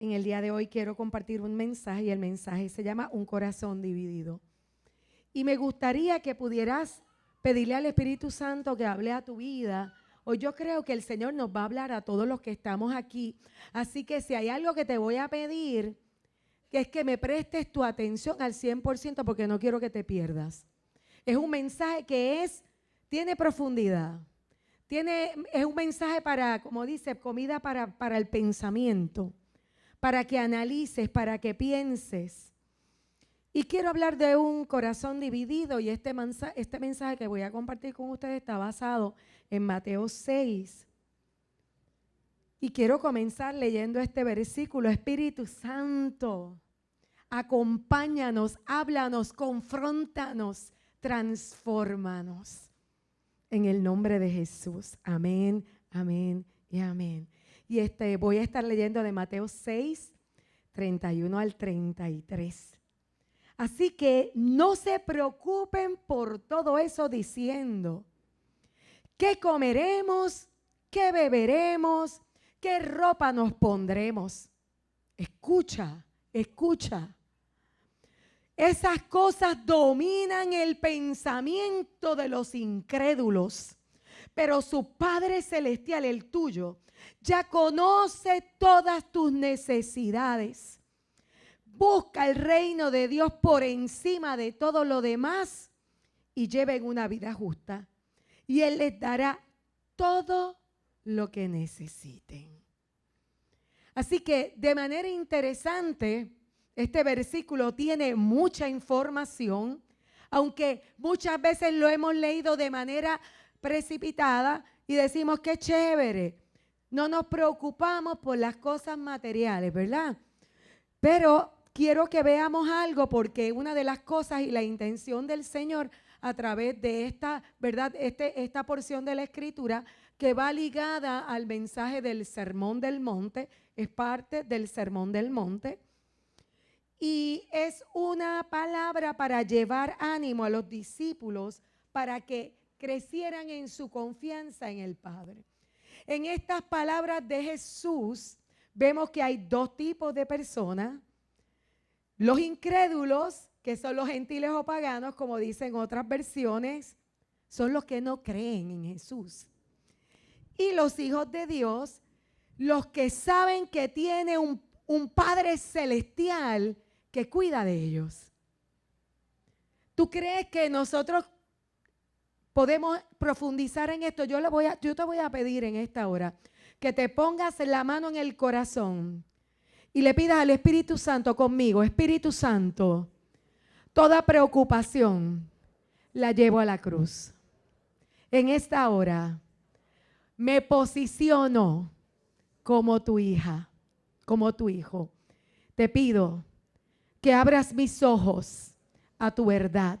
En el día de hoy quiero compartir un mensaje y el mensaje se llama Un corazón dividido. Y me gustaría que pudieras pedirle al Espíritu Santo que hable a tu vida. Hoy yo creo que el Señor nos va a hablar a todos los que estamos aquí. Así que si hay algo que te voy a pedir, que es que me prestes tu atención al 100% porque no quiero que te pierdas. Es un mensaje que tiene profundidad. Es un mensaje para, como dice, comida para el pensamiento, para que analices, para que pienses. Y quiero hablar de un corazón dividido y este mensaje que voy a compartir con ustedes está basado en Mateo 6. Y quiero comenzar leyendo este versículo. Espíritu Santo, acompáñanos, háblanos, confróntanos, transfórmanos. En el nombre de Jesús. Amén, amén y amén. Y voy a estar leyendo de Mateo 6, 31 al 33. Así que no se preocupen por todo eso diciendo, ¿qué comeremos? ¿Qué beberemos? ¿Qué ropa nos pondremos? Escucha, escucha. Esas cosas dominan el pensamiento de los incrédulos, pero su Padre Celestial, el tuyo, ya conoce todas tus necesidades. Busca el reino de Dios por encima de todo lo demás y lleven una vida justa. Y Él les dará todo lo que necesiten. Así que de manera interesante, este versículo tiene mucha información, aunque muchas veces lo hemos leído de manera precipitada y decimos que chévere. No nos preocupamos por las cosas materiales, ¿verdad? Pero quiero que veamos algo porque una de las cosas y la intención del Señor a través de esta, ¿verdad? Esta porción de la Escritura que va ligada al mensaje del Sermón del Monte, es parte del Sermón del Monte. Y es una palabra para llevar ánimo a los discípulos para que crecieran en su confianza en el Padre. En estas palabras de Jesús vemos que hay dos tipos de personas. Los incrédulos, que son los gentiles o paganos, como dicen otras versiones, son los que no creen en Jesús. Y los hijos de Dios, los que saben que tiene un Padre celestial que cuida de ellos. ¿Tú crees que nosotros podemos profundizar en esto? Yo te voy a pedir en esta hora que te pongas la mano en el corazón y le pidas al Espíritu Santo conmigo. Espíritu Santo, toda preocupación la llevo a la cruz. En esta hora me posiciono como tu hija, como tu hijo. Te pido que abras mis ojos a tu verdad.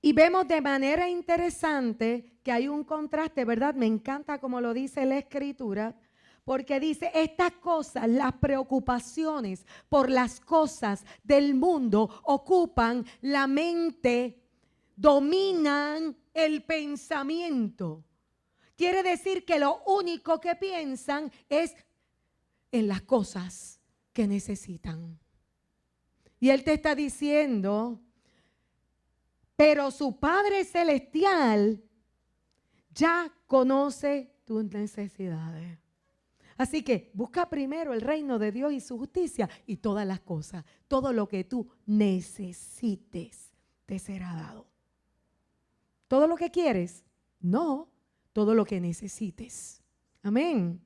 Y vemos de manera interesante que hay un contraste, ¿verdad? Me encanta como lo dice la Escritura, porque dice, estas cosas, las preocupaciones por las cosas del mundo ocupan la mente, dominan el pensamiento. Quiere decir que lo único que piensan es en las cosas que necesitan. Y Él te está diciendo, pero su Padre Celestial ya conoce tus necesidades. Así que busca primero el reino de Dios y su justicia y todas las cosas, todo lo que tú necesites te será dado. ¿Todo lo que quieres? No, todo lo que necesites. Amén.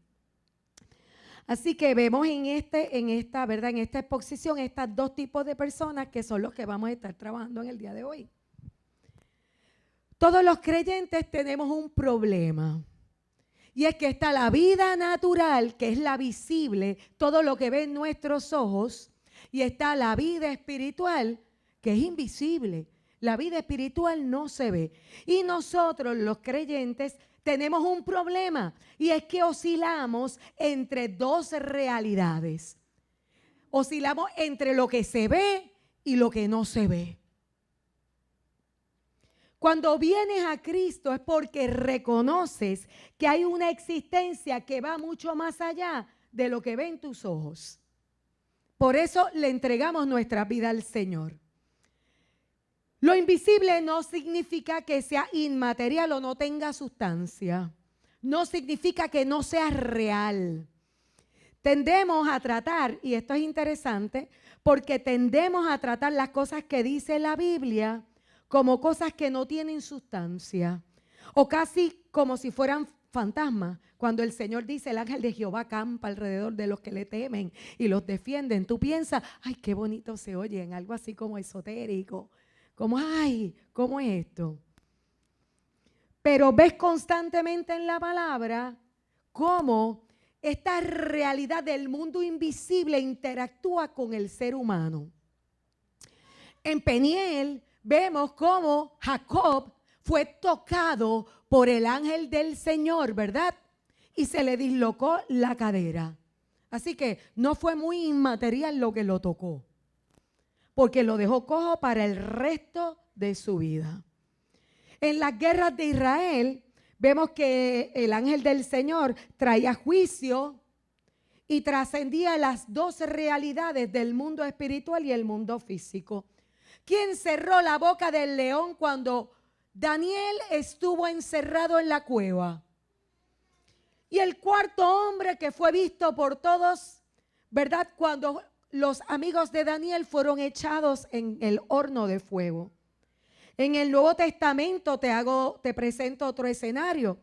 Así que vemos en esta exposición estos dos tipos de personas que son los que vamos a estar trabajando en el día de hoy. Todos los creyentes tenemos un problema. Y es que está la vida natural, que es la visible, todo lo que ven nuestros ojos, y está la vida espiritual, que es invisible. La vida espiritual no se ve. Y nosotros, los creyentes, tenemos un problema, y es que oscilamos entre dos realidades. Oscilamos entre lo que se ve y lo que no se ve. Cuando vienes a Cristo es porque reconoces que hay una existencia que va mucho más allá de lo que ven tus ojos. Por eso le entregamos nuestra vida al Señor. Lo invisible no significa que sea inmaterial o no tenga sustancia. No significa que no sea real. Tendemos a tratar, y esto es interesante, porque tendemos a tratar las cosas que dice la Biblia como cosas que no tienen sustancia, o casi como si fueran fantasmas. Cuando el Señor dice, el ángel de Jehová campa alrededor de los que le temen y los defienden, tú piensas, ay, qué bonito se oye, en algo así como esotérico, como, ay, ¿cómo es esto? Pero ves constantemente en la palabra cómo esta realidad del mundo invisible interactúa con el ser humano. En Peniel vemos cómo Jacob fue tocado por el ángel del Señor, ¿verdad? Y se le dislocó la cadera. Así que no fue muy inmaterial lo que lo tocó, porque lo dejó cojo para el resto de su vida. En las guerras de Israel vemos que el ángel del Señor traía juicio y trascendía las dos realidades del mundo espiritual y el mundo físico. ¿Quién cerró la boca del león cuando Daniel estuvo encerrado en la cueva? Y el cuarto hombre que fue visto por todos, ¿verdad? Cuando los amigos de Daniel fueron echados en el horno de fuego. En el Nuevo Testamento te presento otro escenario.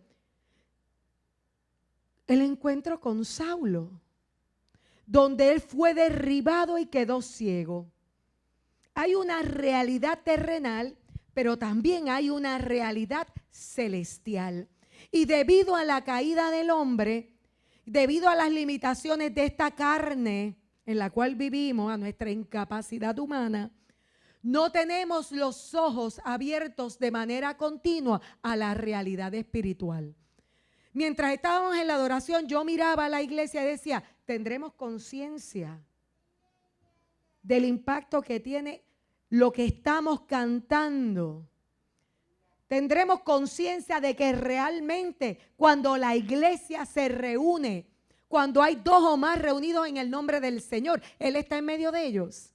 El encuentro con Saulo, donde él fue derribado y quedó ciego. Hay una realidad terrenal, pero también hay una realidad celestial. Y debido a la caída del hombre, debido a las limitaciones de esta carne en la cual vivimos, a nuestra incapacidad humana, no tenemos los ojos abiertos de manera continua a la realidad espiritual. Mientras estábamos en la adoración, yo miraba a la iglesia y decía, tendremos conciencia del impacto que tiene lo que estamos cantando. Tendremos conciencia de que realmente cuando la iglesia se reúne, cuando hay dos o más reunidos en el nombre del Señor, Él está en medio de ellos.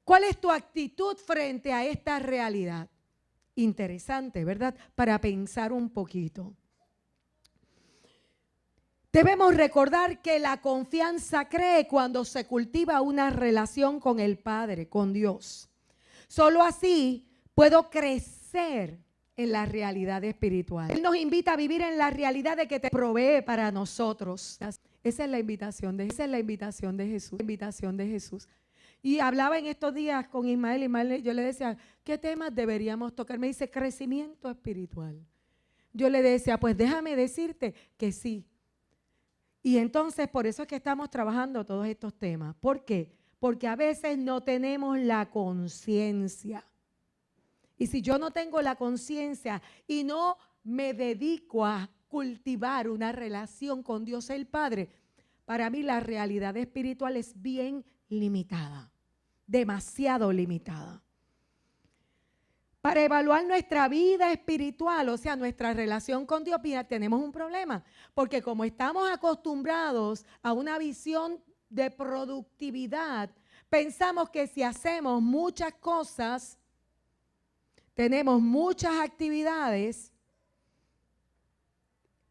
¿Cuál es tu actitud frente a esta realidad? Interesante, ¿verdad? Para pensar un poquito. Debemos recordar que la confianza crece cuando se cultiva una relación con el Padre, con Dios. Solo así puedo crecer en la realidad espiritual. Él nos invita a vivir en la realidad de que te provee para nosotros. Esa es la invitación de Jesús. La invitación de Jesús. Y hablaba en estos días con Ismael, yo le decía, ¿qué temas deberíamos tocar? Me dice, crecimiento espiritual. Yo le decía, pues déjame decirte que sí. Y entonces por eso es que estamos trabajando todos estos temas. ¿Por qué? Porque a veces no tenemos la conciencia. Y si yo no tengo la conciencia y no me dedico a cultivar una relación con Dios el Padre, para mí la realidad espiritual es bien limitada, demasiado limitada. Para evaluar nuestra vida espiritual, o sea, nuestra relación con Dios, mira, tenemos un problema, porque como estamos acostumbrados a una visión de productividad, pensamos que si hacemos muchas cosas, tenemos muchas actividades,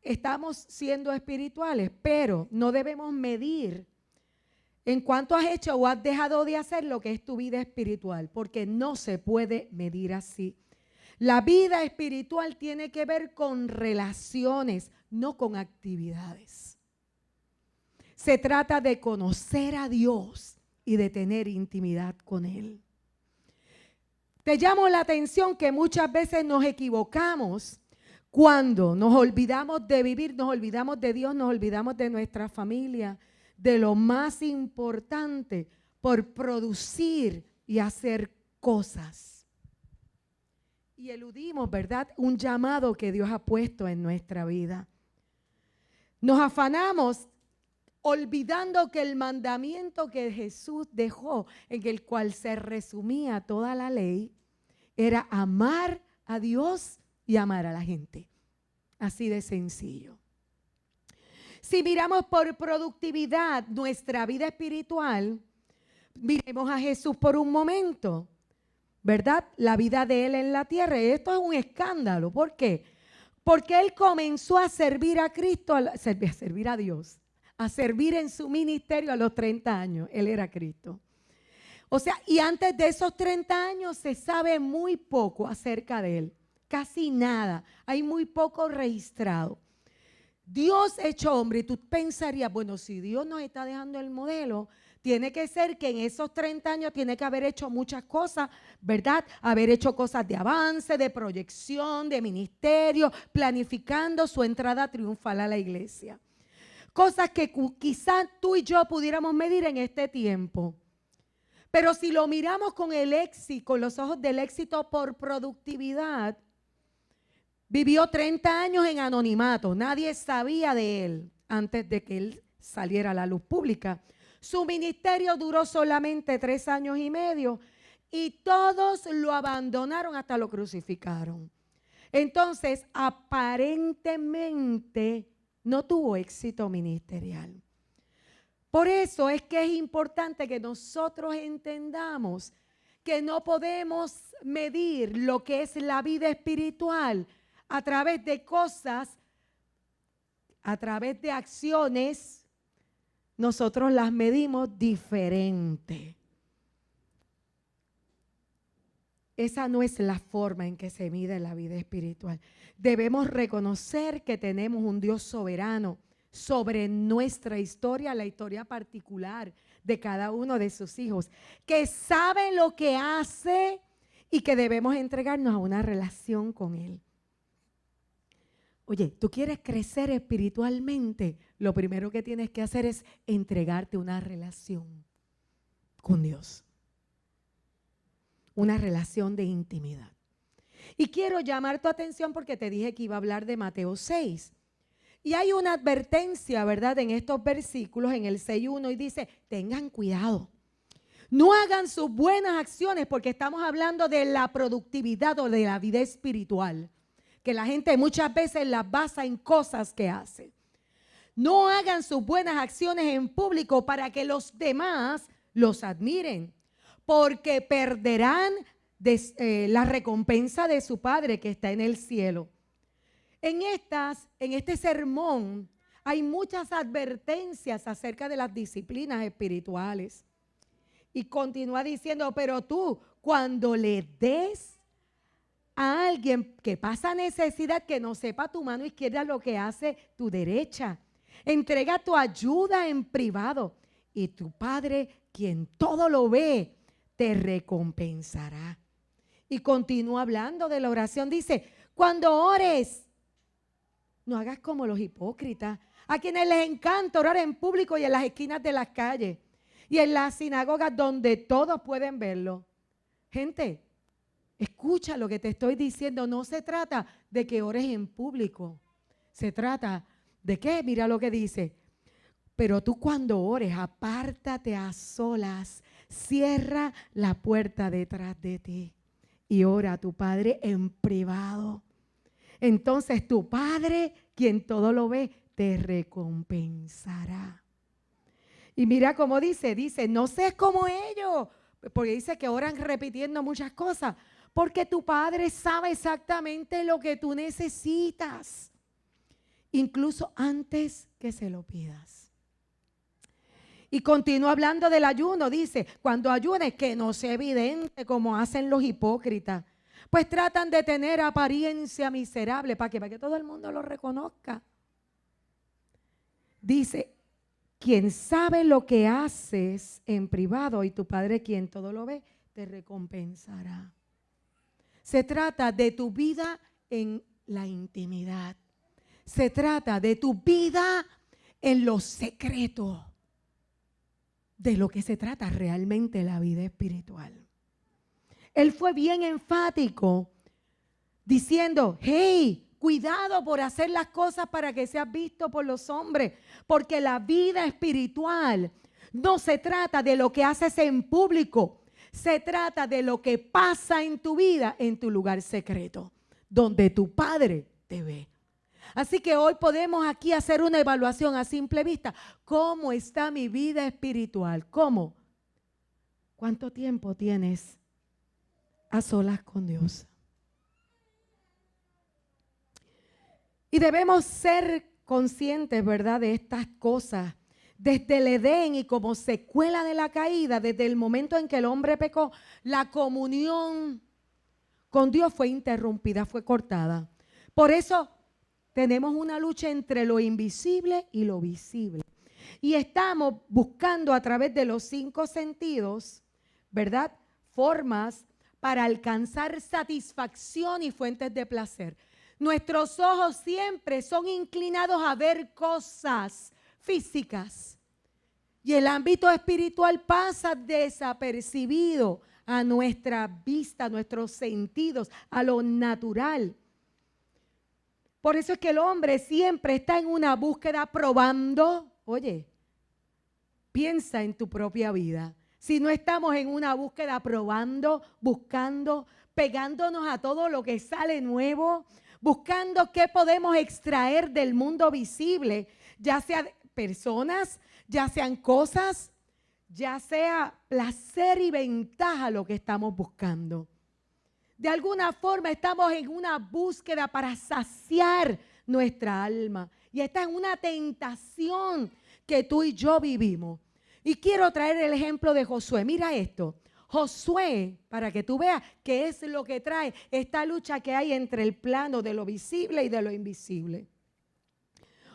estamos siendo espirituales, pero no debemos medir en cuánto has hecho o has dejado de hacer lo que es tu vida espiritual, porque no se puede medir así. La vida espiritual tiene que ver con relaciones, no con actividades. Se trata de conocer a Dios y de tener intimidad con Él. Te llamo la atención que muchas veces nos equivocamos cuando nos olvidamos de vivir, nos olvidamos de Dios, nos olvidamos de nuestra familia, de lo más importante por producir y hacer cosas. Y eludimos, ¿verdad?, un llamado que Dios ha puesto en nuestra vida. Nos afanamos olvidando que el mandamiento que Jesús dejó, en el cual se resumía toda la ley, era amar a Dios y amar a la gente. Así de sencillo. Si miramos por productividad nuestra vida espiritual, miremos a Jesús por un momento, ¿verdad? La vida de Él en la tierra. Y esto es un escándalo. ¿Por qué? Porque Él comenzó a servir a Cristo, a servir a Dios, a servir en su ministerio a los 30 años. Él era Cristo. O sea, y antes de esos 30 años se sabe muy poco acerca de Él. Casi nada. Hay muy poco registrado. Dios hecho hombre, y tú pensarías, bueno, si Dios nos está dejando el modelo, tiene que ser que en esos 30 años tiene que haber hecho muchas cosas, ¿verdad? Haber hecho cosas de avance, de proyección, de ministerio, planificando su entrada triunfal a la iglesia. Cosas que quizás tú y yo pudiéramos medir en este tiempo. Pero si lo miramos con el éxito, con los ojos del éxito por productividad, vivió 30 años en anonimato. Nadie sabía de él antes de que él saliera a la luz pública. Su ministerio duró solamente 3 años y medio y todos lo abandonaron hasta lo crucificaron. Entonces, aparentemente no tuvo éxito ministerial. Por eso es que es importante que nosotros entendamos que no podemos medir lo que es la vida espiritual a través de cosas, a través de acciones. Nosotros las medimos diferente. Esa no es la forma en que se mide la vida espiritual. Debemos reconocer que tenemos un Dios soberano sobre nuestra historia, la historia particular de cada uno de sus hijos, que sabe lo que hace y que debemos entregarnos a una relación con Él. Oye, ¿tú quieres crecer espiritualmente? Lo primero que tienes que hacer es entregarte una relación con Dios. Una relación de intimidad. Y quiero llamar tu atención porque te dije que iba a hablar de Mateo 6. Y hay una advertencia, ¿verdad? En estos versículos, en el 6:1, y dice, tengan cuidado. No hagan sus buenas acciones porque estamos hablando de la productividad o de la vida espiritual. Que la gente muchas veces las basa en cosas que hace. No hagan sus buenas acciones en público para que los demás los admiren, porque perderán la recompensa de su Padre que está en el cielo. En este sermón hay muchas advertencias acerca de las disciplinas espirituales. Y continúa diciendo, pero tú cuando le des a alguien que pasa necesidad, que no sepa tu mano izquierda lo que hace tu derecha. Entrega tu ayuda en privado y tu Padre, quien todo lo ve, te recompensará. Y continúa hablando de la oración. Dice, cuando ores, no hagas como los hipócritas, a quienes les encanta orar en público y en las esquinas de las calles y en las sinagogas donde todos pueden verlo. Gente, escucha lo que te estoy diciendo. No se trata de que ores en público. Se trata de qué. Mira lo que dice. Pero tú cuando ores, apártate a solas, cierra la puerta detrás de ti y ora a tu Padre en privado. Entonces tu Padre, quien todo lo ve, te recompensará. Y mira cómo dice, no seas como ellos, porque dice que oran repitiendo muchas cosas, porque tu Padre sabe exactamente lo que tú necesitas, incluso antes que se lo pidas. Y continúa hablando del ayuno, dice, cuando ayunes que no sea evidente como hacen los hipócritas, pues tratan de tener apariencia miserable, ¿para qué? Para que todo el mundo lo reconozca. Dice, quien sabe lo que haces en privado y tu Padre quien todo lo ve, te recompensará. Se trata de tu vida en la intimidad. Se trata de tu vida en lo secreto. De lo que se trata realmente la vida espiritual. Él fue bien enfático diciendo, hey, cuidado por hacer las cosas para que seas visto por los hombres, porque la vida espiritual no se trata de lo que haces en público, se trata de lo que pasa en tu vida en tu lugar secreto, donde tu Padre te ve. Así que hoy podemos aquí hacer una evaluación a simple vista. ¿Cómo está mi vida espiritual? ¿Cómo? ¿Cuánto tiempo tienes a solas con Dios? Y debemos ser conscientes, ¿verdad?, de estas cosas. Desde el Edén y como secuela de la caída, desde el momento en que el hombre pecó, la comunión con Dios fue interrumpida, fue cortada. Por eso tenemos una lucha entre lo invisible y lo visible. Y estamos buscando a través de los 5 sentidos, ¿verdad?, formas para alcanzar satisfacción y fuentes de placer. Nuestros ojos siempre son inclinados a ver cosas físicas. Y el ámbito espiritual pasa desapercibido a nuestra vista, a nuestros sentidos, a lo natural. Por eso es que el hombre siempre está en una búsqueda probando. Oye, piensa en tu propia vida. Si no estamos en una búsqueda probando, buscando, pegándonos a todo lo que sale nuevo, buscando qué podemos extraer del mundo visible, ya sea personas, ya sean cosas, ya sea placer y ventaja lo que estamos buscando. De alguna forma estamos en una búsqueda para saciar nuestra alma. Y esta es una tentación que tú y yo vivimos. Y quiero traer el ejemplo de Josué. Mira esto. Josué, para que tú veas qué es lo que trae esta lucha que hay entre el plano de lo visible y de lo invisible.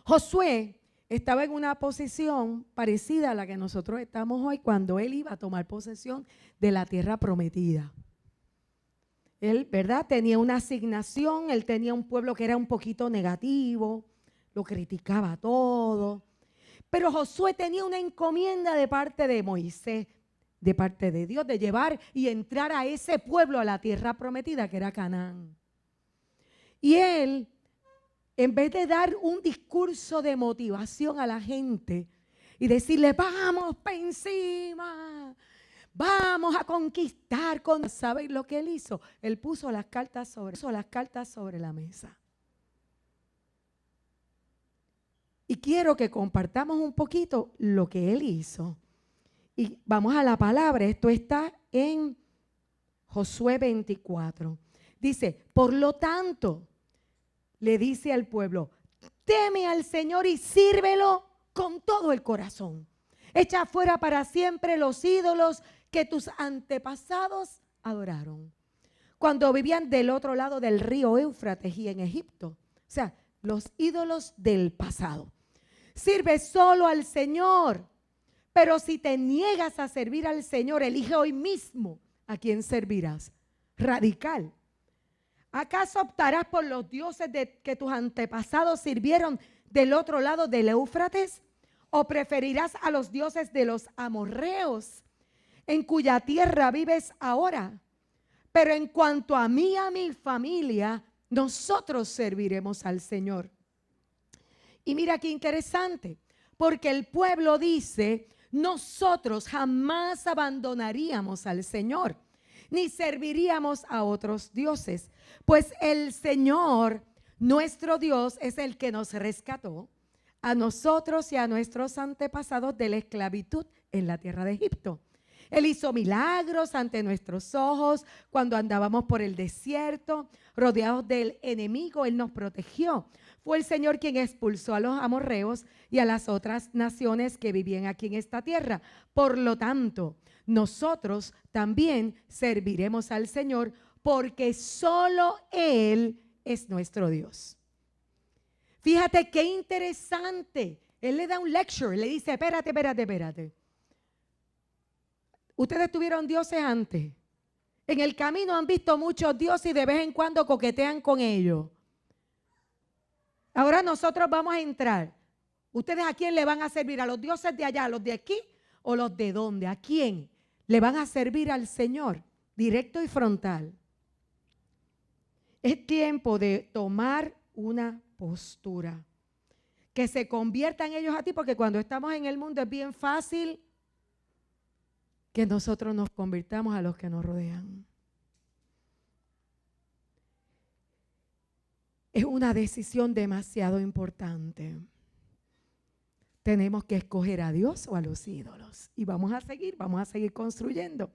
Josué estaba en una posición parecida a la que nosotros estamos hoy cuando él iba a tomar posesión de la tierra prometida. Él, ¿verdad?, tenía una asignación, él tenía un pueblo que era un poquito negativo, lo criticaba todo. Pero Josué tenía una encomienda de parte de Moisés, de parte de Dios, de llevar y entrar a ese pueblo a la tierra prometida que era Canaán. Y él, en vez de dar un discurso de motivación a la gente y decirle, vamos para encima, vamos a conquistar, ¿saben lo que él hizo? Él puso las cartas sobre la mesa. Y quiero que compartamos un poquito lo que él hizo. Y vamos a la palabra. Esto está en Josué 24. Dice, por lo tanto, le dice al pueblo, teme al Señor y sírvelo con todo el corazón. Echa fuera para siempre los ídolos que tus antepasados adoraron cuando vivían del otro lado del río Éufrates y en Egipto. O sea, los ídolos del pasado. Sirve solo al Señor, pero si te niegas a servir al Señor, elige hoy mismo a quién servirás. Radical. ¿Acaso optarás por los dioses que tus antepasados sirvieron del otro lado del Éufrates? ¿O preferirás a los dioses de los amorreos, en cuya tierra vives ahora? Pero en cuanto a mí y a mi familia, nosotros serviremos al Señor. Y mira qué interesante, porque el pueblo dice, nosotros jamás abandonaríamos al Señor, ni serviríamos a otros dioses, pues el Señor, nuestro Dios, es el que nos rescató a nosotros y a nuestros antepasados de la esclavitud en la tierra de Egipto. Él hizo milagros ante nuestros ojos cuando andábamos por el desierto, rodeados del enemigo. Él nos protegió. Fue el Señor quien expulsó a los amorreos y a las otras naciones que vivían aquí en esta tierra. Por lo tanto, nosotros también serviremos al Señor porque solo Él es nuestro Dios. Fíjate qué interesante. Él le da un lecture, le dice, espérate. Ustedes tuvieron dioses antes. En el camino han visto muchos dioses y de vez en cuando coquetean con ellos. Ahora nosotros vamos a entrar. ¿Ustedes a quién le van a servir? ¿A los dioses de allá, a los de aquí o los de dónde? ¿A quién le van a servir? Al Señor, directo y frontal. Es tiempo de tomar una postura que se conviertan ellos a ti, porque cuando estamos en el mundo es bien fácil que nosotros nos convirtamos a los que nos rodean. es una decisión demasiado importante. Tenemos que escoger a Dios o a los ídolos. Y vamos a seguir construyendo.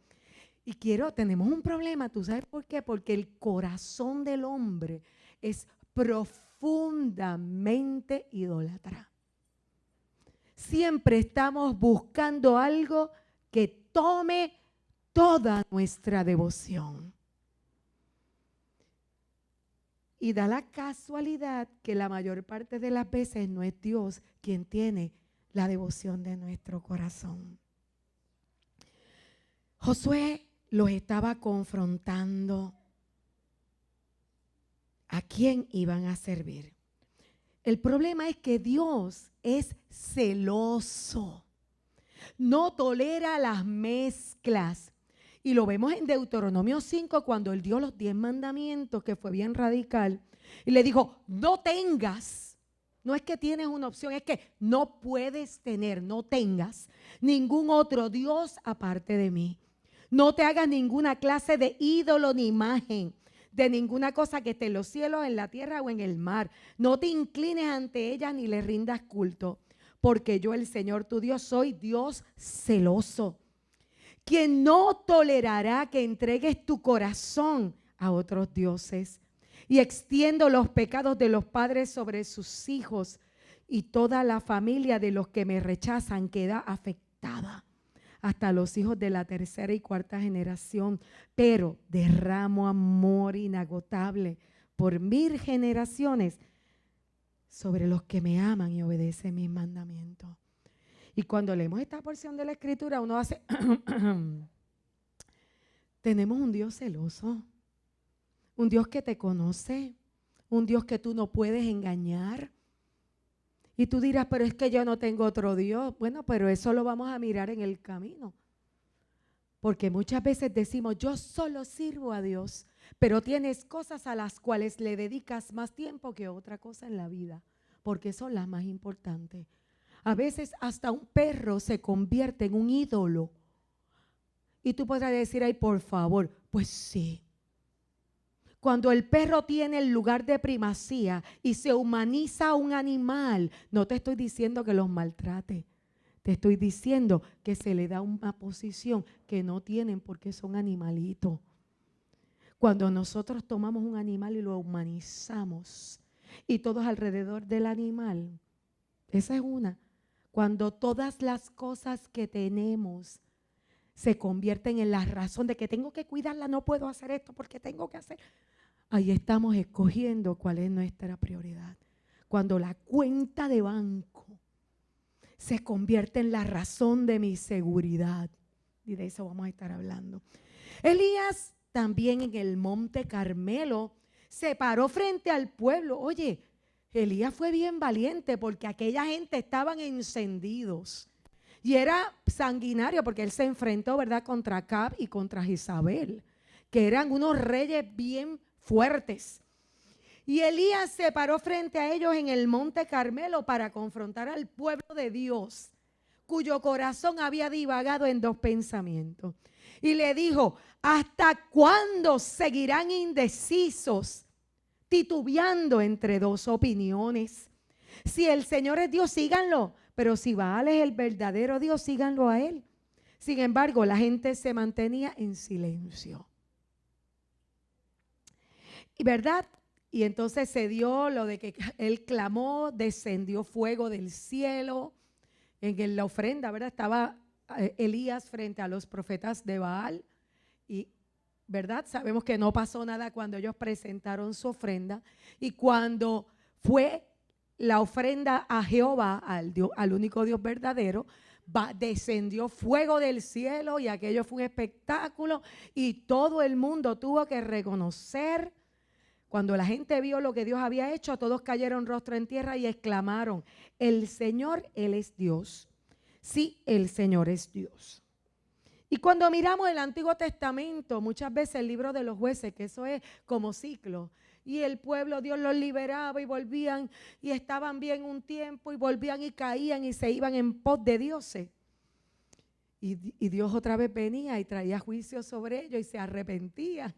Y tenemos un problema, ¿tú sabes por qué? Porque el corazón del hombre es profundamente idólatra. Siempre estamos buscando algo que tome toda nuestra devoción. Y da la casualidad que la mayor parte de las veces no es Dios quien tiene la devoción de nuestro corazón. Josué los estaba confrontando a quién iban a servir. El problema es que Dios es celoso, no tolera las mezclas. Y lo vemos en Deuteronomio 5 cuando Él dio los 10 mandamientos, que fue bien radical. Y le dijo, no tengas, no es que tienes una opción, es que no puedes tener, no tengas ningún otro Dios aparte de mí. No te hagas ninguna clase de ídolo ni imagen de ninguna cosa que esté en los cielos, en la tierra o en el mar. No te inclines ante ellas ni le rindas culto, porque yo, el Señor tu Dios, soy Dios celoso, quien no tolerará que entregues tu corazón a otros dioses. Y extiendo los pecados de los padres sobre sus hijos, y toda la familia de los que me rechazan queda afectada, hasta los hijos de la tercera y cuarta generación. Pero derramo amor inagotable por 1000 generaciones sobre los que me aman y obedecen mis mandamientos. Y cuando leemos esta porción de la Escritura, uno hace, tenemos un Dios celoso, un Dios que te conoce, un Dios que tú no puedes engañar. Y tú dirás, pero es que yo no tengo otro Dios. Bueno, pero eso lo vamos a mirar en el camino. Porque muchas veces decimos, yo solo sirvo a Dios, pero tienes cosas a las cuales le dedicas más tiempo que otra cosa en la vida, porque son las más importantes. A veces hasta un perro se convierte en un ídolo. Y tú podrás decir, ay, por favor, pues sí. Cuando el perro tiene el lugar de primacía y se humaniza a un animal, no te estoy diciendo que los maltrate. Te estoy diciendo que se le da una posición que no tienen porque son animalitos. Cuando nosotros tomamos un animal y lo humanizamos y todos alrededor del animal, esa es una. Cuando todas las cosas que tenemos se convierten en la razón de que tengo que cuidarla, no puedo hacer esto porque tengo que hacer. Ahí estamos escogiendo cuál es nuestra prioridad. Cuando la cuenta de banco se convierte en la razón de mi seguridad. Y de eso vamos a estar hablando. Elías también en el Monte Carmelo se paró frente al pueblo. Oye, Elías fue bien valiente porque aquella gente estaban encendidos. Y era sanguinario porque él se enfrentó, ¿verdad?, contra Acab y contra Jezabel, que eran unos reyes bien fuertes. Y Elías se paró frente a ellos en el Monte Carmelo para confrontar al pueblo de Dios, cuyo corazón había divagado en 2 pensamientos. Y le dijo, ¿hasta cuándo seguirán indecisos, titubeando entre 2 opiniones? Si el Señor es Dios, síganlo, pero si Baal es el verdadero Dios, síganlo a él. Sin embargo, la gente se mantenía en silencio. Y verdad, y entonces se dio lo de que él clamó, descendió fuego del cielo. En la ofrenda, ¿verdad?, estaba Elías frente a los profetas de Baal. Y ¿verdad?, sabemos que no pasó nada cuando ellos presentaron su ofrenda. Y cuando fue la ofrenda a Jehová, al único Dios verdadero, descendió fuego del cielo y aquello fue un espectáculo y todo el mundo tuvo que reconocer. Cuando la gente vio lo que Dios había hecho, todos cayeron rostro en tierra y exclamaron, el Señor, Él es Dios. Sí, el Señor es Dios. Y cuando miramos el Antiguo Testamento, muchas veces el libro de los jueces, que eso es como ciclo, y el pueblo, Dios los liberaba y volvían y estaban bien un tiempo y volvían y caían y se iban en pos de dioses. Y Dios otra vez venía y traía juicio sobre ellos y se arrepentían.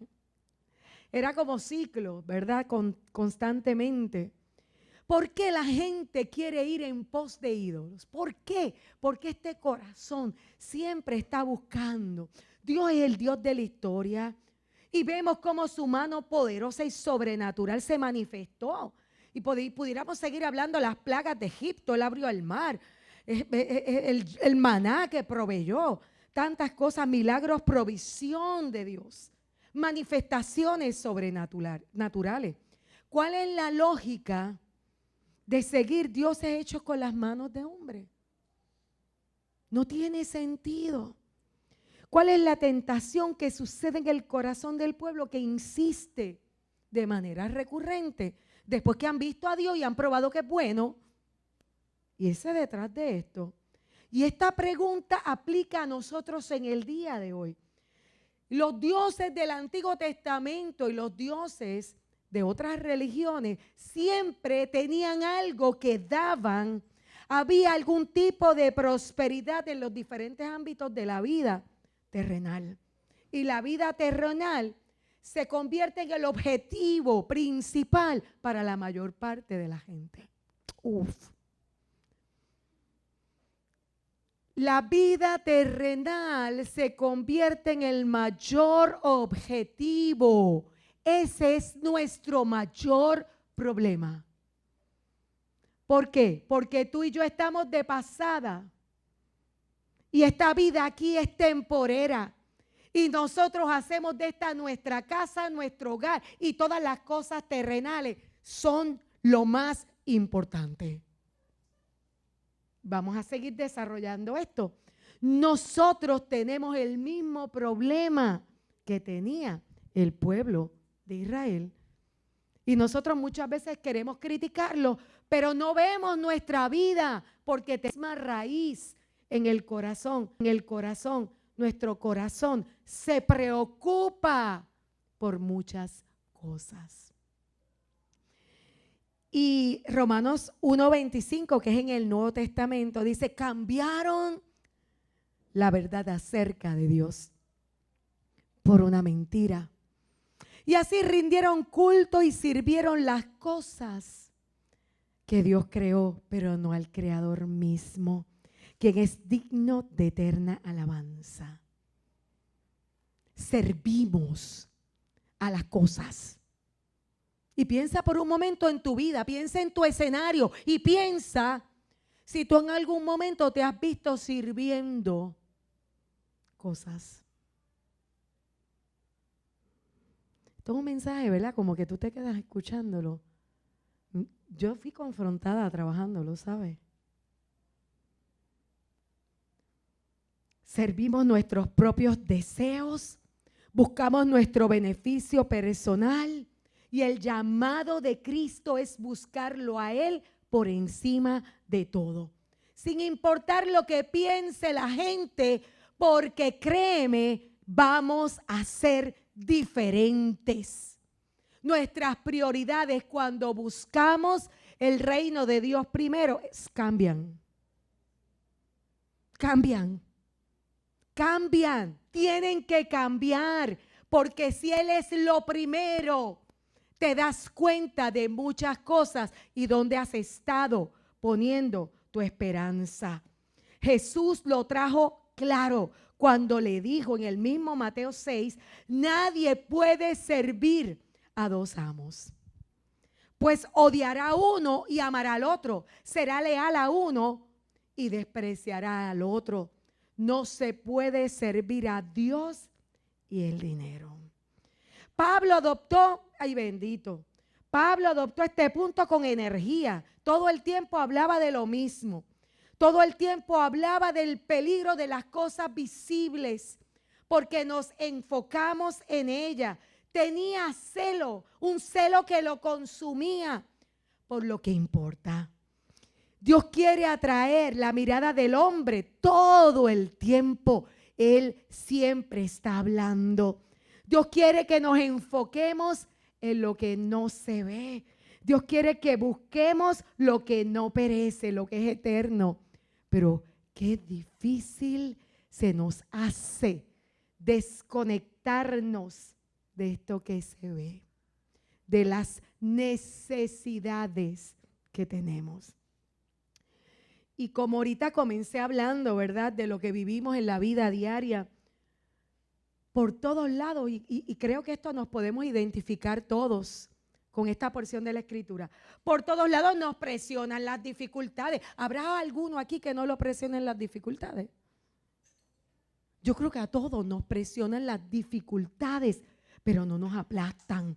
Era como ciclo, ¿verdad? Constantemente. ¿Por qué la gente quiere ir en pos de ídolos? ¿Por qué? Porque este corazón siempre está buscando. Dios es el Dios de la historia. Y vemos cómo su mano poderosa y sobrenatural se manifestó. Y pudiéramos seguir hablando de las plagas de Egipto. Él abrió el mar. El maná que proveyó. Tantas cosas, milagros, provisión de Dios. Manifestaciones sobrenaturales. ¿Cuál es la lógica de seguir dioses hechos con las manos de hombre? No tiene sentido. ¿Cuál es la tentación que sucede en el corazón del pueblo que insiste de manera recurrente después que han visto a Dios y han probado que es bueno? Y ese detrás de esto. Y esta pregunta aplica a nosotros en el día de hoy. Los dioses del Antiguo Testamento y los dioses de otras religiones siempre tenían algo que daban. Había algún tipo de prosperidad en los diferentes ámbitos de la vida terrenal. Y la vida terrenal se convierte en el objetivo principal para la mayor parte de la gente. La vida terrenal se convierte en el mayor objetivo. Ese es nuestro mayor problema. ¿Por qué? Porque tú y yo estamos de pasada. Y esta vida aquí es temporera. Y nosotros hacemos de esta nuestra casa, nuestro hogar. Y todas las cosas terrenales son lo más importante. Vamos a seguir desarrollando esto. Nosotros tenemos el mismo problema que tenía el pueblo de Israel. Y nosotros muchas veces queremos criticarlo, pero no vemos nuestra vida porque tenemos raíz en el corazón. En el corazón, nuestro corazón se preocupa por muchas cosas. Y Romanos 1:25, que es en el Nuevo Testamento, dice: cambiaron la verdad acerca de Dios por una mentira. Y así rindieron culto y sirvieron las cosas que Dios creó, pero no al Creador mismo, quien es digno de eterna alabanza. Servimos a las cosas. Y piensa por un momento en tu vida, piensa en tu escenario y piensa si tú en algún momento te has visto sirviendo cosas. Esto es un mensaje, ¿verdad? Como que tú te quedas escuchándolo. Yo fui confrontada trabajándolo, ¿sabes? Servimos nuestros propios deseos, buscamos nuestro beneficio personal. Y el llamado de Cristo es buscarlo a Él por encima de todo. Sin importar lo que piense la gente, porque créeme, vamos a ser diferentes. Nuestras prioridades cuando buscamos el reino de Dios primero cambian. Cambian. Tienen que cambiar. Porque si Él es lo primero, te das cuenta de muchas cosas y dónde has estado poniendo tu esperanza. Jesús lo trajo claro cuando le dijo en el mismo Mateo 6, nadie puede servir a dos amos. Pues odiará a uno y amará al otro. Será leal a uno y despreciará al otro. No se puede servir a Dios y el dinero. Pablo adoptó este punto con energía. Todo el tiempo hablaba de lo mismo. Todo el tiempo hablaba del peligro de las cosas visibles, porque nos enfocamos en ella. Tenía celo, un celo que lo consumía por lo que importa. Dios quiere atraer la mirada del hombre todo el tiempo. Él siempre está hablando. Dios quiere que nos enfoquemos en lo que no se ve. Dios quiere que busquemos lo que no perece, lo que es eterno. Pero qué difícil se nos hace desconectarnos de esto que se ve, de las necesidades que tenemos. Y como ahorita comencé hablando, ¿verdad?, de lo que vivimos en la vida diaria, por todos lados, y creo que esto nos podemos identificar todos con esta porción de la Escritura. Por todos lados nos presionan las dificultades. ¿Habrá alguno aquí que no lo presionen las dificultades? Yo creo que a todos nos presionan las dificultades, pero no nos aplastan.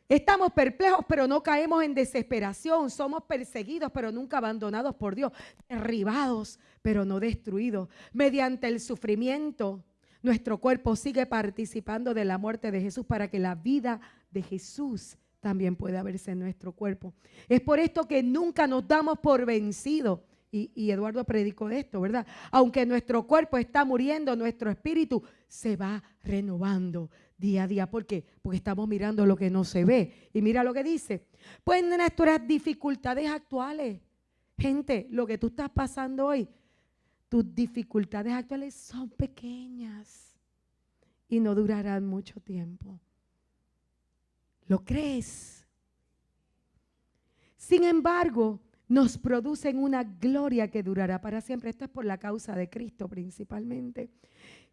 Estamos perplejos, pero no caemos en desesperación. Somos perseguidos, pero nunca abandonados por Dios. Derribados, pero no destruidos. Mediante el sufrimiento, nuestro cuerpo sigue participando de la muerte de Jesús para que la vida de Jesús también pueda verse en nuestro cuerpo. Es por esto que nunca nos damos por vencidos. Y Eduardo predicó esto, ¿verdad? Aunque nuestro cuerpo está muriendo, nuestro espíritu se va renovando día a día. ¿Por qué? Porque estamos mirando lo que no se ve. Y mira lo que dice. Pues nuestras dificultades actuales, gente, lo que tú estás pasando hoy, tus dificultades actuales son pequeñas y no durarán mucho tiempo. ¿Lo crees? Sin embargo, nos producen una gloria que durará para siempre. Esto es por la causa de Cristo principalmente,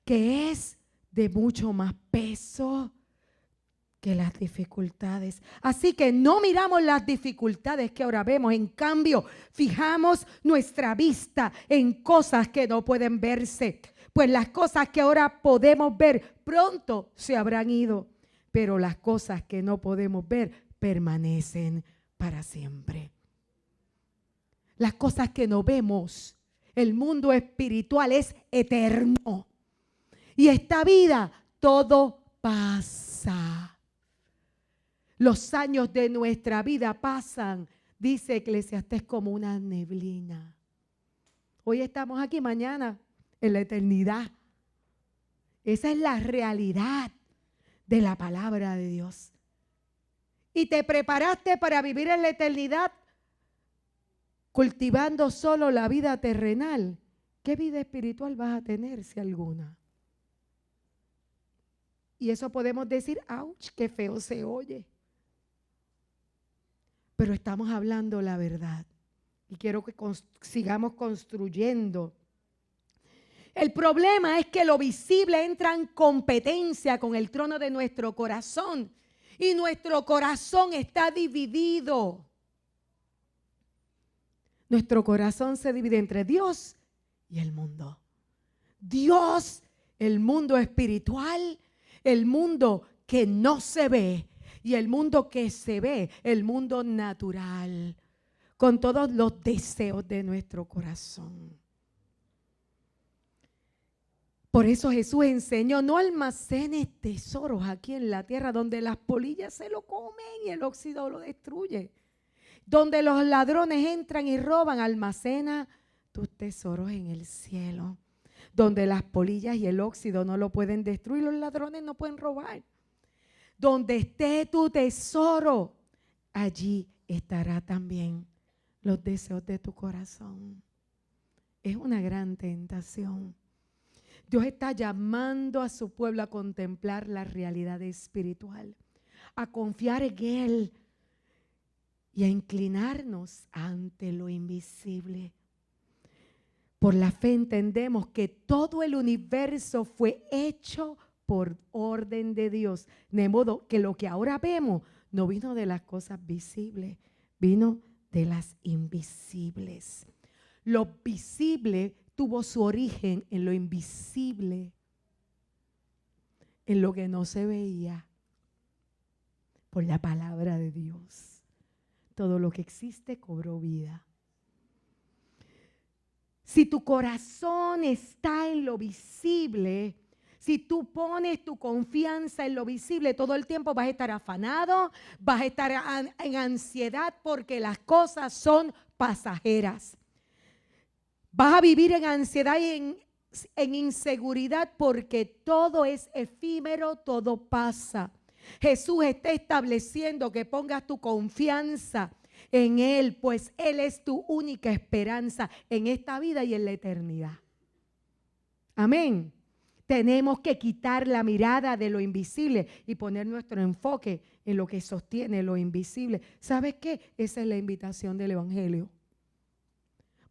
que es de mucho más peso que las dificultades. Así que no miramos las dificultades que ahora vemos. En cambio, fijamos nuestra vista en cosas que no pueden verse. Pues las cosas que ahora podemos ver pronto se habrán ido. Pero las cosas que no podemos ver permanecen para siempre. Las cosas que no vemos, el mundo espiritual es eterno. Y esta vida, todo pasa. Los años de nuestra vida pasan, dice Eclesiastés, como una neblina. Hoy estamos aquí, mañana en la eternidad. Esa es la realidad de la palabra de Dios. Y te preparaste para vivir en la eternidad cultivando solo la vida terrenal. ¿Qué vida espiritual vas a tener, si alguna? Y eso podemos decir, ¡ouch!, qué feo se oye. Pero estamos hablando la verdad. Y quiero que sigamos construyendo. El problema es que lo visible entra en competencia con el trono de nuestro corazón. Y nuestro corazón está dividido. Nuestro corazón se divide entre Dios y el mundo. Dios, el mundo espiritual, el mundo que no se ve, y el mundo que se ve, el mundo natural, con todos los deseos de nuestro corazón. Por eso Jesús enseñó: no almacenes tesoros aquí en la tierra, donde las polillas se lo comen y el óxido lo destruye. Donde los ladrones entran y roban, almacena tus tesoros en el cielo. Donde las polillas y el óxido no lo pueden destruir, los ladrones no pueden robar. Donde esté tu tesoro, allí estará también los deseos de tu corazón. Es una gran tentación. Dios está llamando a su pueblo a contemplar la realidad espiritual, a confiar en Él y a inclinarnos ante lo invisible. Por la fe entendemos que todo el universo fue hecho por orden de Dios, de modo que lo que ahora vemos no vino de las cosas visibles, vino de las invisibles. Lo visible tuvo su origen en lo invisible, en lo que no se veía, por la palabra de Dios. Todo lo que existe cobró vida. Si tu corazón está en lo visible, si tú pones tu confianza en lo visible, todo el tiempo vas a estar afanado, vas a estar en ansiedad porque las cosas son pasajeras. Vas a vivir en ansiedad y en inseguridad porque todo es efímero, todo pasa. Jesús está estableciendo que pongas tu confianza en Él, pues Él es tu única esperanza en esta vida y en la eternidad. Amén. tenemos que quitar la mirada de lo invisible y poner nuestro enfoque en lo que sostiene lo invisible. ¿Sabes qué? Esa es la invitación del Evangelio.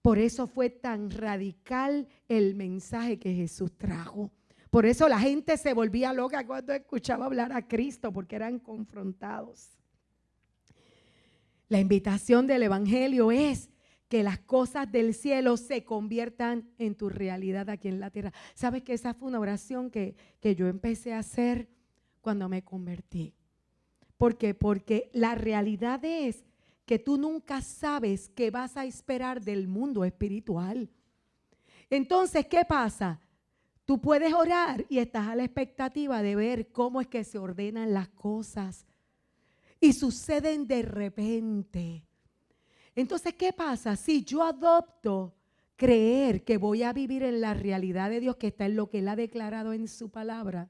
Por eso fue tan radical el mensaje que Jesús trajo. Por eso la gente se volvía loca cuando escuchaba hablar a Cristo, porque eran confrontados. La invitación del Evangelio es que las cosas del cielo se conviertan en tu realidad aquí en la tierra. ¿Sabes que esa fue una oración que yo empecé a hacer cuando me convertí? ¿Por qué? Porque la realidad es que tú nunca sabes qué vas a esperar del mundo espiritual. Entonces, ¿qué pasa? Tú puedes orar y estás a la expectativa de ver cómo es que se ordenan las cosas y suceden de repente. Entonces, ¿qué pasa? Si yo adopto creer que voy a vivir en la realidad de Dios, que está en lo que Él ha declarado en su palabra,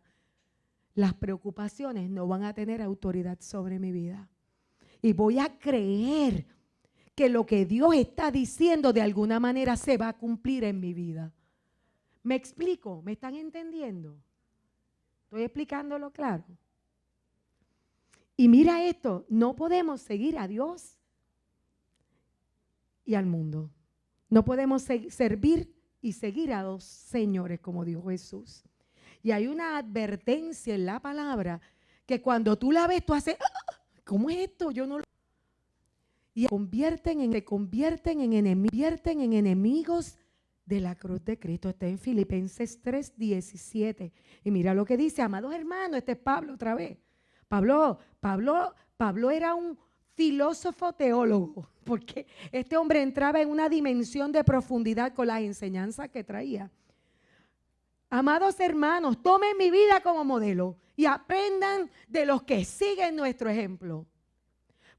las preocupaciones no van a tener autoridad sobre mi vida. Y voy a creer que lo que Dios está diciendo de alguna manera se va a cumplir en mi vida. ¿Me explico? ¿Me están entendiendo? ¿Estoy explicándolo claro? Y mira esto, no podemos seguir a Dios y al mundo. No podemos servir y seguir a dos señores, como dijo Jesús. Y hay una advertencia en la palabra que cuando tú la ves, tú haces, ¿cómo es esto? Yo no lo... Y se convierten en enemigos de la cruz de Cristo. Está en Filipenses 3:17. Y mira lo que dice, amados hermanos, este es Pablo otra vez. Pablo era un filósofo teólogo, porque este hombre entraba en una dimensión de profundidad con las enseñanzas que traía. Amados hermanos, tomen mi vida como modelo y aprendan de los que siguen nuestro ejemplo.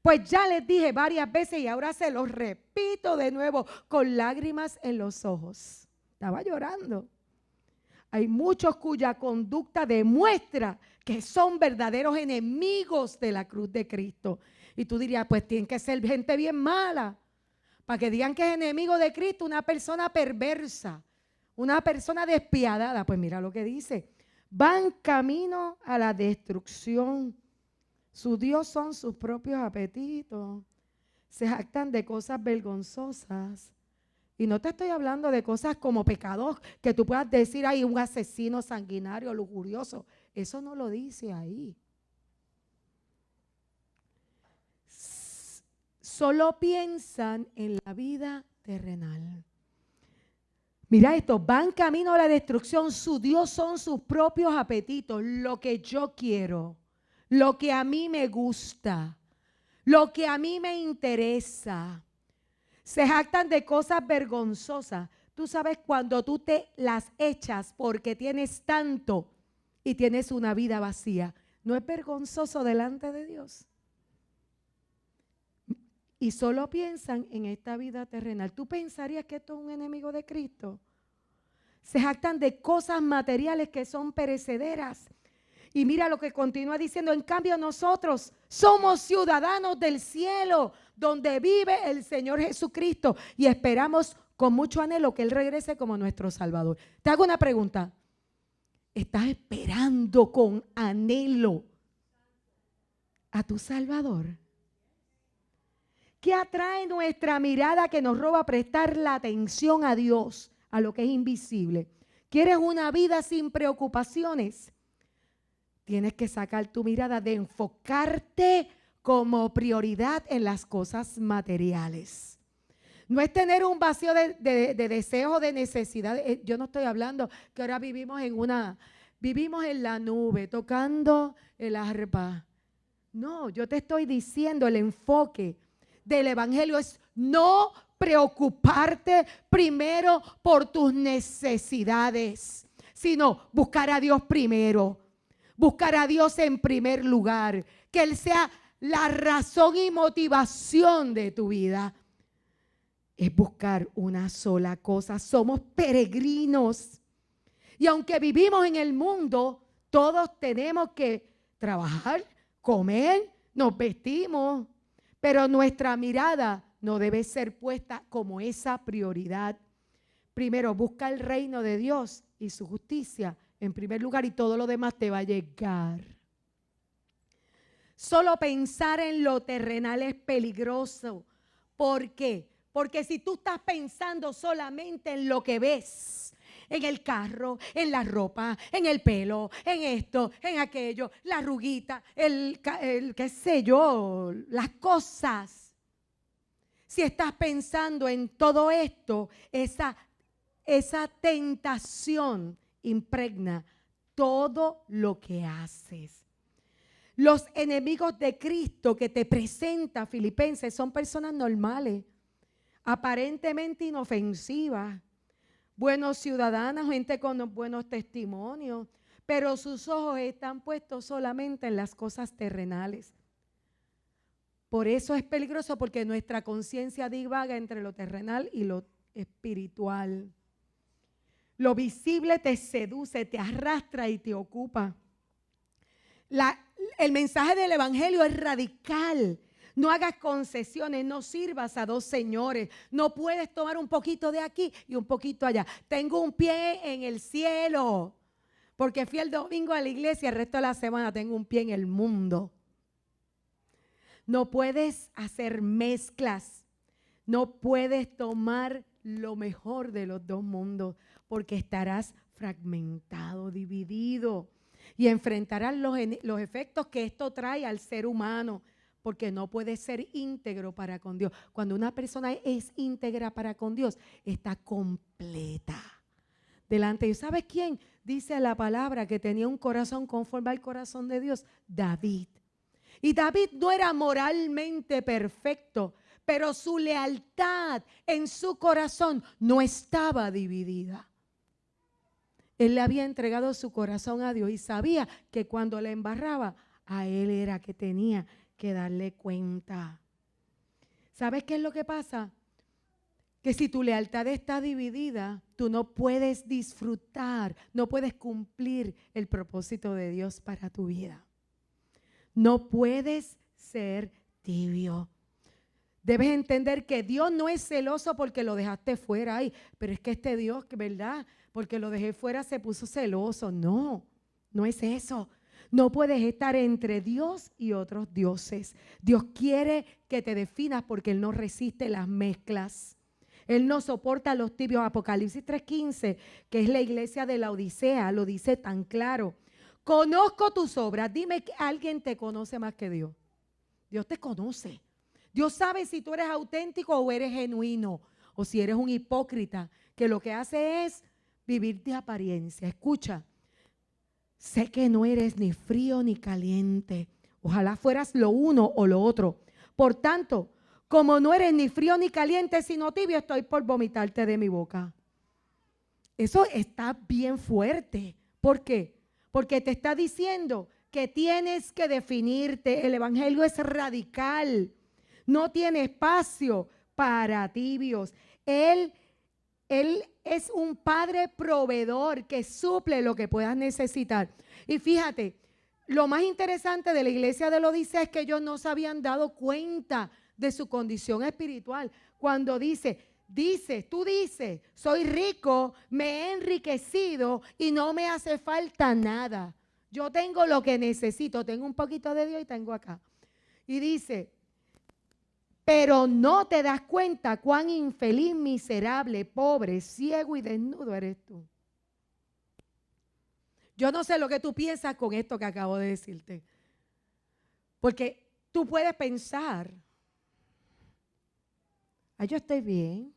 Pues ya les dije varias veces y ahora se los repito de nuevo con lágrimas en los ojos. Estaba llorando. Hay muchos cuya conducta demuestra que son verdaderos enemigos de la cruz de Cristo. Y tú dirías, pues tienen que ser gente bien mala para que digan que es enemigo de Cristo, una persona perversa, una persona despiadada. Pues mira lo que dice, van camino a la destrucción. Su Dios son sus propios apetitos. Se jactan de cosas vergonzosas. Y no te estoy hablando de cosas como pecados que tú puedas decir, hay un asesino sanguinario, lujurioso. Eso no lo dice ahí. Solo piensan en la vida terrenal. Mira esto, van camino a la destrucción. Su Dios son sus propios apetitos, lo que yo quiero, lo que a mí me gusta, lo que a mí me interesa. Se jactan de cosas vergonzosas. Tú sabes cuando tú te las echas porque tienes tanto y tienes una vida vacía. ¿No es vergonzoso delante de Dios? Y solo piensan en esta vida terrenal. ¿Tú pensarías que esto es un enemigo de Cristo? Se jactan de cosas materiales que son perecederas. Y mira lo que continúa diciendo, en cambio nosotros somos ciudadanos del cielo, donde vive el Señor Jesucristo y esperamos con mucho anhelo que Él regrese como nuestro Salvador. Te hago una pregunta, ¿estás esperando con anhelo a tu Salvador? ¿Qué atrae nuestra mirada que nos roba prestar la atención a Dios, a lo que es invisible? ¿Quieres una vida sin preocupaciones? Tienes que sacar tu mirada de enfocarte como prioridad en las cosas materiales. No es tener un vacío de deseo o de necesidad. Yo no estoy hablando que ahora vivimos en la nube, tocando el arpa. No, yo te estoy diciendo el enfoque del evangelio es no preocuparte primero por tus necesidades, sino buscar a Dios primero. Buscar a Dios en primer lugar, que Él sea la razón y motivación de tu vida. Es buscar una sola cosa. Somos peregrinos. Y aunque vivimos en el mundo, todos tenemos que trabajar, comer, nos vestimos. Pero nuestra mirada no debe ser puesta como esa prioridad. Primero, busca el reino de Dios y su justicia en primer lugar y todo lo demás te va a llegar. Solo pensar en lo terrenal es peligroso. ¿Por qué? Porque si tú estás pensando solamente en lo que ves, en el carro, en la ropa, en el pelo, en esto, en aquello, la arruguita, el qué sé yo, las cosas. Si estás pensando en todo esto, esa tentación impregna todo lo que haces. Los enemigos de Cristo que te presenta Filipenses son personas normales, aparentemente inofensivas, buenos ciudadanos, gente con buenos testimonios, pero sus ojos están puestos solamente en las cosas terrenales. Por eso es peligroso, porque nuestra conciencia divaga entre lo terrenal y lo espiritual. Lo visible te seduce, te arrastra y te ocupa. El mensaje del evangelio es radical. No hagas concesiones, no sirvas a dos señores. No puedes tomar un poquito de aquí y un poquito allá. Tengo un pie en el cielo, porque fui el domingo a la iglesia, el resto de la semana tengo un pie en el mundo. No puedes hacer mezclas. No puedes tomar lo mejor de los dos mundos, porque estarás fragmentado, dividido. Y enfrentarás los efectos que esto trae al ser humano, porque no puede ser íntegro para con Dios. Cuando una persona es íntegra para con Dios, está completa delante de Dios. ¿Sabes quién? Dice la palabra que tenía un corazón conforme al corazón de Dios. David. Y David no era moralmente perfecto, pero su lealtad en su corazón no estaba dividida. Él le había entregado su corazón a Dios y sabía que cuando le embarraba, a él era que tenía que darle cuenta. ¿Sabes qué es lo que pasa? Que si tu lealtad está dividida, tú no puedes disfrutar, no puedes cumplir el propósito de Dios para tu vida. No puedes ser tibio. Debes entender que Dios no es celoso porque lo dejaste fuera. Ay, pero es que este Dios, ¿verdad? Porque lo dejé fuera se puso celoso. No, no es eso. No puedes estar entre Dios y otros dioses. Dios quiere que te definas porque Él no resiste las mezclas. Él no soporta a los tibios. Apocalipsis 3:15, que es la iglesia de la Odisea, lo dice tan claro. Conozco tus obras. Dime que alguien te conoce más que Dios. Dios te conoce. Dios sabe si tú eres auténtico o eres genuino, o si eres un hipócrita, que lo que hace es vivir de apariencia. Escucha, sé que no eres ni frío ni caliente. Ojalá fueras lo uno o lo otro. Por tanto, como no eres ni frío ni caliente, sino tibio, estoy por vomitarte de mi boca. Eso está bien fuerte. ¿Por qué? Porque te está diciendo que tienes que definirte. El evangelio es radical. No tiene espacio para tibios. Él es un padre proveedor que suple lo que puedas necesitar. Y fíjate, lo más interesante de la iglesia de la Odisea es que ellos no se habían dado cuenta de su condición espiritual. Cuando tú dices, soy rico, me he enriquecido y no me hace falta nada. Yo tengo lo que necesito, tengo un poquito de Dios y tengo acá. Y dice, pero no te das cuenta cuán infeliz, miserable, pobre, ciego y desnudo eres tú. Yo no sé lo que tú piensas con esto que acabo de decirte. Porque tú puedes pensar, yo estoy bien.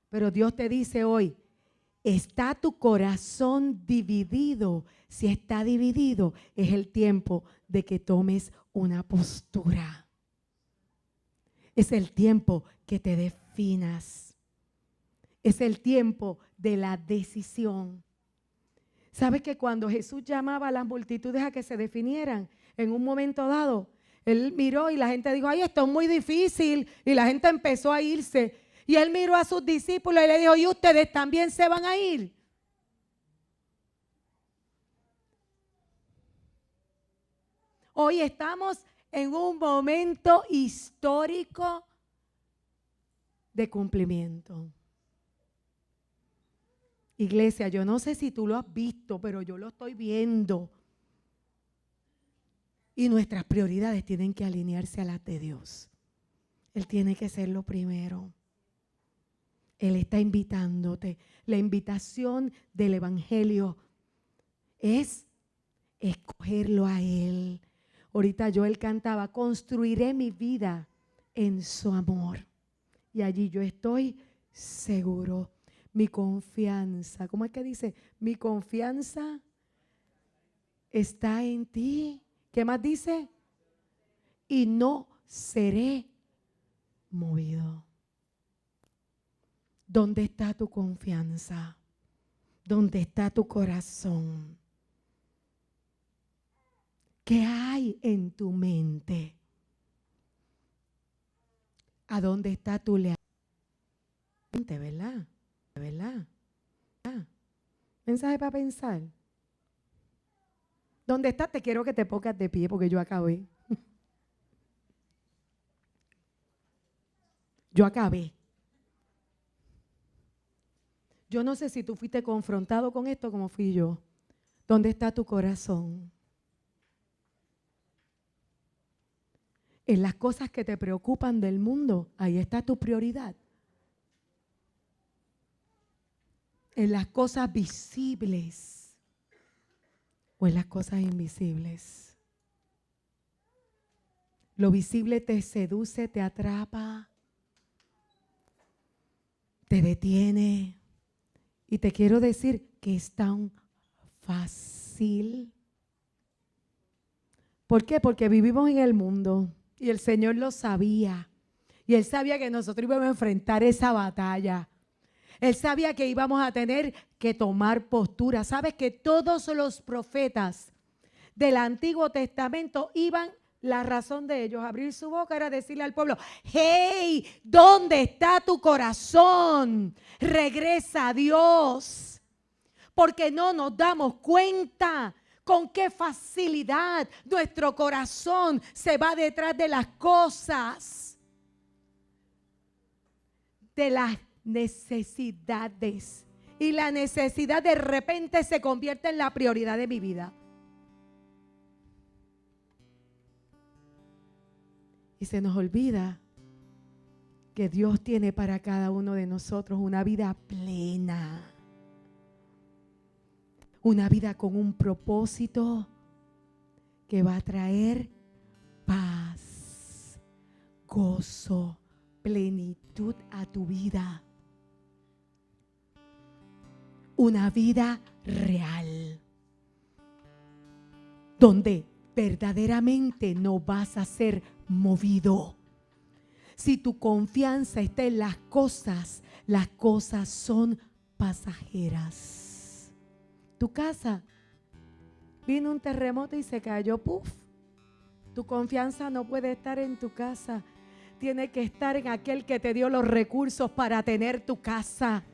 Pero Dios te dice hoy, ¿está tu corazón dividido? Si está dividido, es el tiempo de que tomes una postura. Es el tiempo que te definas. Es el tiempo de la decisión. ¿Sabes que cuando Jesús llamaba a las multitudes a que se definieran, en un momento dado, Él miró y la gente dijo, ay, esto es muy difícil, y la gente empezó a irse, y Él miró a sus discípulos y le dijo, ¿y ustedes también se van a ir? Hoy estamos en un momento histórico de cumplimiento. Iglesia, yo no sé si tú lo has visto, pero yo lo estoy viendo. Y nuestras prioridades tienen que alinearse a las de Dios. Él tiene que ser lo primero. Él está invitándote. La invitación del Evangelio es escogerlo a Él. Ahorita Joel cantaba, construiré mi vida en su amor. Y allí yo estoy seguro. Mi confianza, ¿cómo es que dice? Mi confianza está en ti. ¿Qué más dice? Y no seré movido. ¿Dónde está tu confianza? ¿Dónde está tu corazón? ¿Qué hay en tu mente? ¿A dónde está tu lealtad? ¿Verdad? ¿Verdad? Mensaje para pensar. ¿Dónde estás? Te quiero que te pongas de pie porque yo acabé. Yo acabé. Yo no sé si tú fuiste confrontado con esto como fui yo. ¿Dónde está tu corazón? En las cosas que te preocupan del mundo, ahí está tu prioridad. En las cosas visibles o en las cosas invisibles. Lo visible te seduce, te atrapa, te detiene. Y te quiero decir que es tan fácil. ¿Por qué? Porque vivimos en el mundo y el Señor lo sabía. Y Él sabía que nosotros íbamos a enfrentar esa batalla. Él sabía que íbamos a tener que tomar postura. ¿Sabes que todos los profetas del Antiguo Testamento iban, la razón de ellos, abrir su boca era decirle al pueblo, hey, ¿dónde está tu corazón? Regresa a Dios. Porque no nos damos cuenta con qué facilidad nuestro corazón se va detrás de las cosas, de las necesidades. Y la necesidad de repente se convierte en la prioridad de mi vida. Y se nos olvida que Dios tiene para cada uno de nosotros una vida plena. Una vida con un propósito que va a traer paz, gozo, plenitud a tu vida. Una vida real, donde verdaderamente no vas a ser movido. Si tu confianza está en las cosas son pasajeras. Tu casa, vino un terremoto y se cayó, ¡puf! Tu confianza no puede estar en tu casa. Tiene que estar en aquel que te dio los recursos para tener tu casa.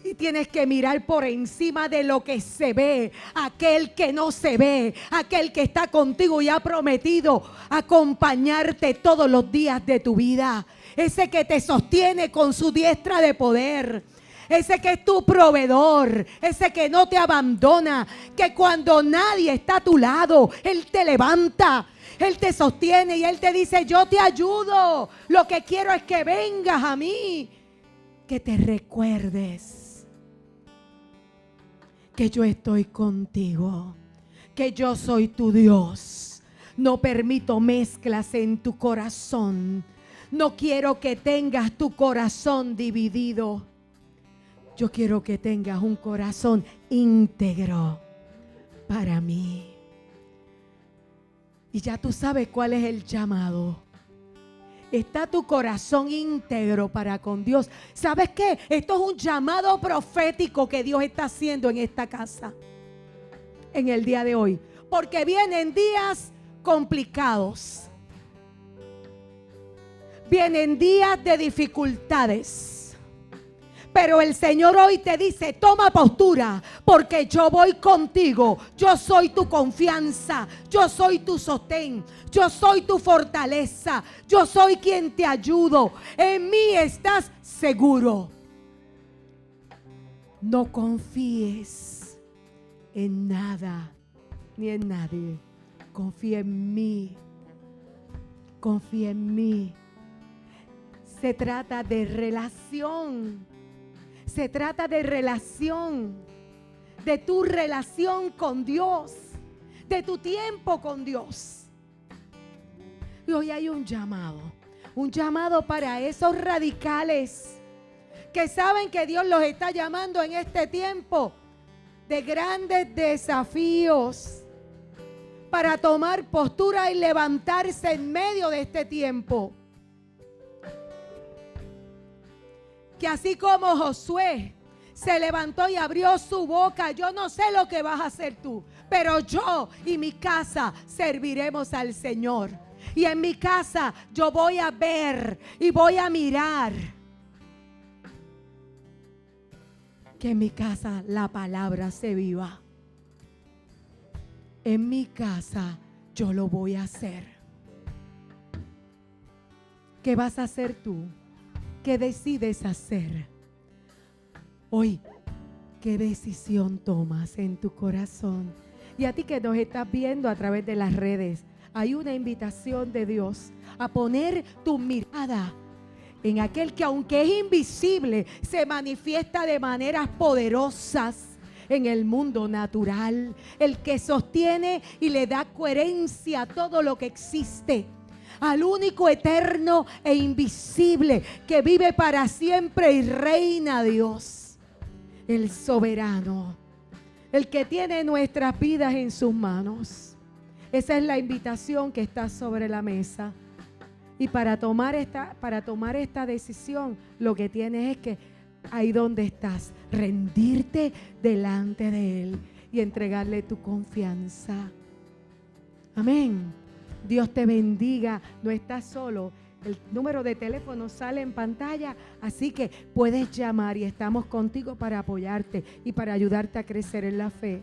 Y tienes que mirar por encima de lo que se ve, aquel que no se ve, aquel que está contigo y ha prometido acompañarte todos los días de tu vida. Ese que te sostiene con su diestra de poder. Ese que es tu proveedor, ese que no te abandona, que cuando nadie está a tu lado, Él te levanta, Él te sostiene y Él te dice, yo te ayudo. Lo que quiero es que vengas a mí. Que te recuerdes que yo estoy contigo, que yo soy tu Dios. No permito mezclas en tu corazón. No quiero que tengas tu corazón dividido. Yo quiero que tengas un corazón íntegro para mí. Y ya tú sabes cuál es el llamado. Está tu corazón íntegro para con Dios. ¿Sabes qué? Esto es un llamado profético que Dios está haciendo en esta casa, en el día de hoy. Porque vienen días complicados. Vienen días de dificultades. Pero el Señor hoy te dice, toma postura, porque yo voy contigo. Yo soy tu confianza, yo soy tu sostén, yo soy tu fortaleza, yo soy quien te ayudo. En mí estás seguro. No confíes en nada ni en nadie. Confía en mí. Confía en mí. Se trata de relación. Se trata de relación. De tu relación con Dios. De tu tiempo con Dios. Y hoy hay un llamado. Un llamado para esos radicales que saben que Dios los está llamando en este tiempo de grandes desafíos para tomar postura y levantarse en medio de este tiempo. Que así como Josué se levantó y abrió su boca, yo no sé lo que vas a hacer tú, pero yo y mi casa serviremos al Señor. Y en mi casa yo voy a ver y voy a mirar que en mi casa la palabra se viva. En mi casa yo lo voy a hacer. ¿Qué vas a hacer tú? ¿Qué decides hacer? Hoy, ¿qué decisión tomas en tu corazón? Y a ti que nos estás viendo a través de las redes, hay una invitación de Dios a poner tu mirada en aquel que, aunque es invisible, se manifiesta de maneras poderosas en el mundo natural. El que sostiene y le da coherencia a todo lo que existe. Al único eterno e invisible que vive para siempre y reina, Dios, el soberano, el que tiene nuestras vidas en sus manos. Esa es la invitación que está sobre la mesa. Y para tomar esta decisión, lo que tienes es que ahí donde estás, rendirte delante de Él y entregarle tu confianza. Amén. Dios te bendiga. No estás solo. El número de teléfono sale en pantalla, así que puedes llamar y estamos contigo para apoyarte y para ayudarte a crecer en la fe.